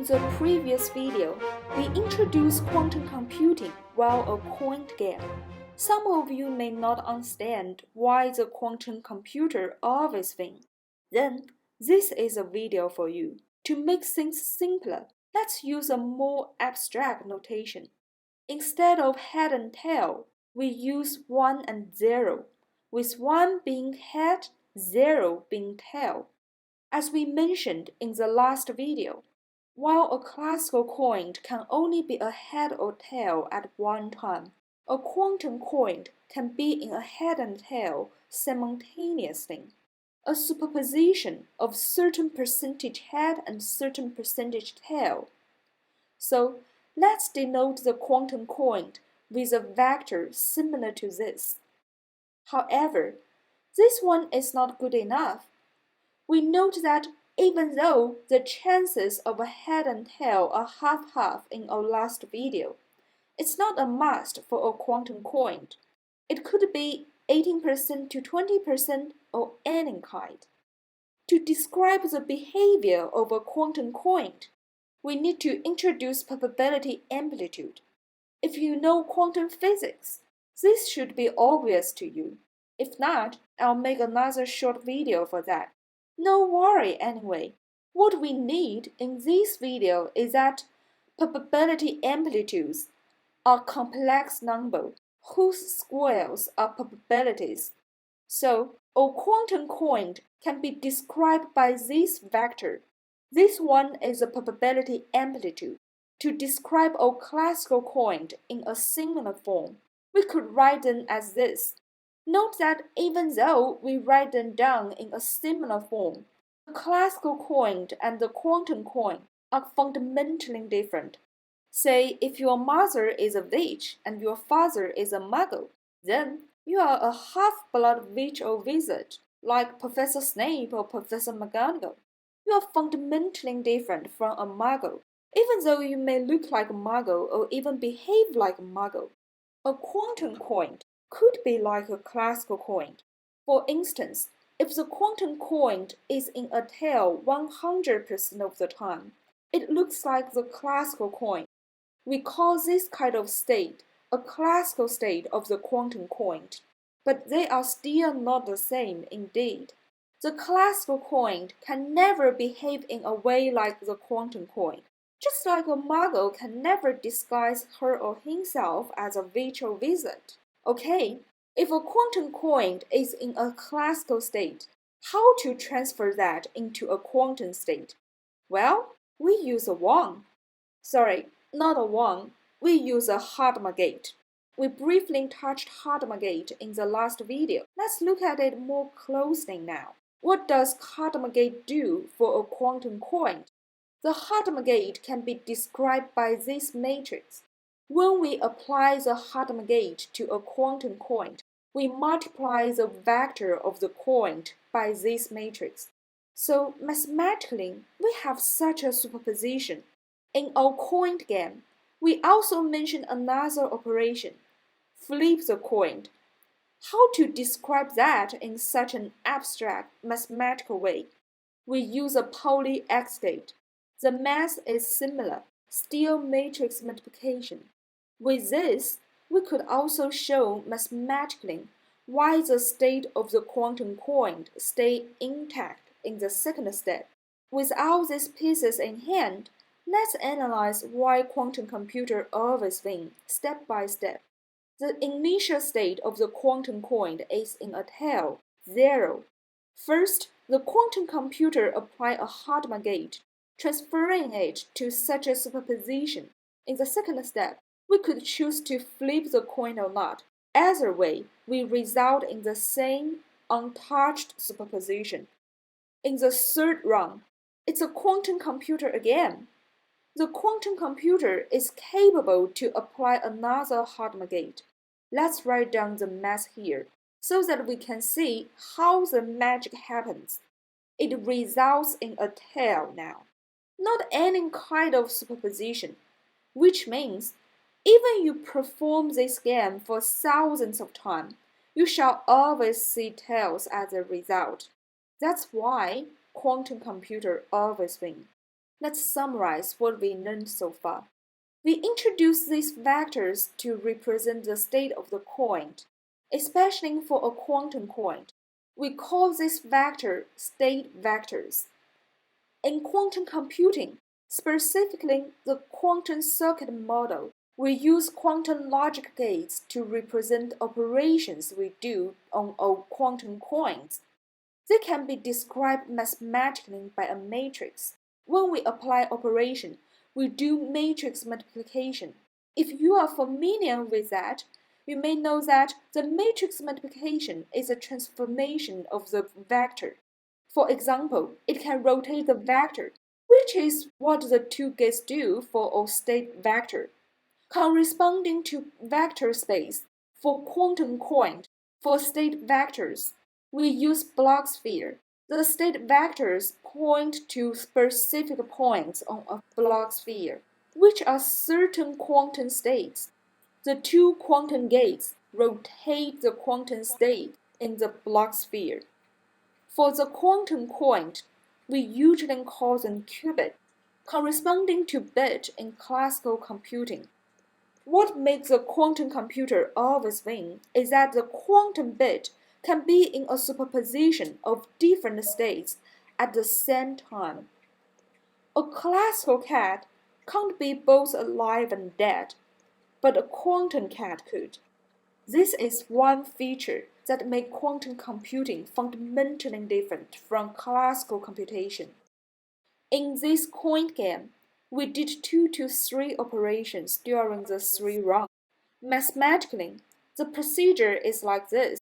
the previous video, we introduced quantum computing while a coined game. Some of you may not understand why the quantum computer always wins. Then, this is a video for you. To make things simpler, let's use a more abstract notation. Instead of head and tail, we use 1 and 0, with 1 being head, 0 being tail. As we mentioned in the last video, while a classical coin can only be a head or tail at one time, a quantum coin can be in a head and tail simultaneously, a superposition of certain percentage head and certain percentage tail. So let's denote the quantum coin with a vector similar to this. However, this one is not good enough. We note that even though the chances of a head and tail are half-half in our last video, it's not a must for a quantum coin. It could be 18% to 20% or any kind. To describe the behavior of a quantum coin, we need to introduce probability amplitude. If you know quantum physics, this should be obvious to you. If not, I'll make another short video for that. No worry anyway. What we need in this video is that probability amplitudes are complex numbers whose squares are probabilities. So, a quantum coin can be described by this vector. This one is a probability amplitude. To describe a classical coin in a similar form, we could write them as this. Note that even though we write them down in a similar form, the classical coin and the quantum coin are fundamentally different. Say if your mother is a witch and your father is a muggle, then you are a half-blood witch or wizard, like Professor Snape or Professor McGonagall. You are fundamentally different from a muggle, even though you may look like a muggle or even behave like a muggle. A quantum coin could be like a classical coin. For instance, if the quantum coin is in a tail 100% of the time, it looks like the classical coin. We call this kind of state a classical state of the quantum coin, but they are still not the same indeed. The classical coin can never behave in a way like the quantum coin, just like a muggle can never disguise her or himself as a witch or wizard. Okay, if a quantum coin is in a classical state, how to transfer that into a quantum state? Well, we use a 1. Sorry, not a 1. We use a Hadamard gate. We briefly touched Hadamard gate in the last video. Let's look at it more closely now. What does Hadamard gate do for a quantum coin? The Hadamard gate can be described by this matrix. When we apply the Hadamard gate to a quantum coin, we multiply the vector of the coin by this matrix. So mathematically, we have such a superposition. In our coin game, we also mention another operation, flip the coin. How to describe that in such an abstract mathematical way? We use a Pauli X gate. The math is similar, still matrix multiplication. With this, we could also show mathematically why the state of the quantum coin stays intact in the second step. With all these pieces in hand, let's analyze why quantum computer always win step by step. The initial state of the quantum coin is in a tail, 0. First, the quantum computer applies a Hadamard gate, transferring it to such a superposition. In the second step, we could choose to flip the coin or not. Either way, we result in the same untouched superposition. In the third round, it's a quantum computer again. The quantum computer is capable to apply another Hadamard gate. Let's write down the math here, so that we can see how the magic happens. It results in a tail now. Not any kind of superposition, which means even you perform this game for thousands of times, you shall always see tails as a result. That's why quantum computer always win. Let's summarize what we learned so far. We introduced these vectors to represent the state of the coin, especially for a quantum coin. We call this vector state vectors. In quantum computing, specifically the quantum circuit model, we use quantum logic gates to represent operations we do on our quantum coins. They can be described mathematically by a matrix. When we apply operation, we do matrix multiplication. If you are familiar with that, you may know that the matrix multiplication is a transformation of the vector. For example, it can rotate the vector, which is what the two gates do for a state vector, corresponding to vector space for quantum coin. For state vectors, we use block sphere. The state vectors point to specific points on a block sphere, which are certain quantum states. The two quantum gates rotate the quantum state in the block sphere. For the quantum coin, we usually call them qubits, corresponding to bit in classical computing. What makes a quantum computer always win is that the quantum bit can be in a superposition of different states at the same time. A classical cat can't be both alive and dead, but a quantum cat could. This is one feature that makes quantum computing fundamentally different from classical computation. In this coin game, we did 2 to 3 operations during the 3 rounds. Mathematically, the procedure is like this.